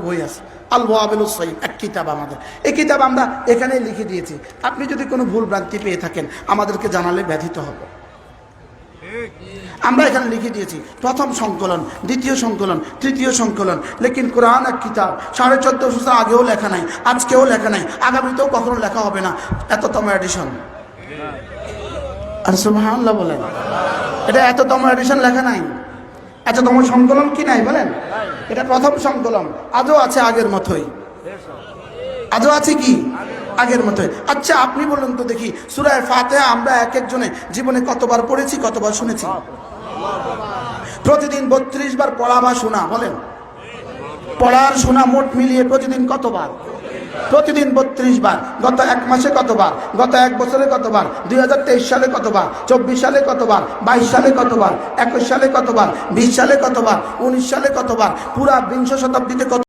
বই আছে আল ওয়াবিলুস সাইয়্যিব, এক কিতাব আমাদের। এই কিতাব আমরা এখানে লিখে দিয়েছি। আপনি যদি কোনো ভুল ভ্রান্তি পেয়ে থাকেন আমাদেরকে জানালে ব্যথিত হব। আমরা এখানে লিখে দিয়েছি প্রথম সংকলন, দ্বিতীয় সংকলন, তৃতীয় সংকলন। লেকিন কোরআন এক কিতাব 1450 আগেও লেখা নাই, আজকেও লেখা নাই, আগামীতেও কখনো লেখা হবে না। এততম এডিশন। আর সুবহানাল্লাহ বলেন, এটা এততম এডিশন লেখা নাই, এততম সংকলন কি নাই বলেন? এটা প্রথম সংকলন, আজও আছে আগের মতোই, আজও আছে কি আগের মতোই। আচ্ছা আপনি বলুন তো দেখি, সূরা ফাতিহা আমরা এক একজনে জীবনে কতবার পড়েছি, কতবার শুনেছি? প্রতিদিন 32 বার পড়া বা শোনা, বলেন পড়ার শোনা মোট মিলিয়ে প্রতিদিন কতবার? প্রতিদিন 32 বার। গত এক মাসে কতবার? গত এক বছরে কতবার? 2023 সালে কতবার? 24 সালে কতবার? 22 সালে কতবার? 21 সালে কতবার? 20 সালে কতবার? 19 সালে কতবার? পুরা 20 শতাব্দীতে কত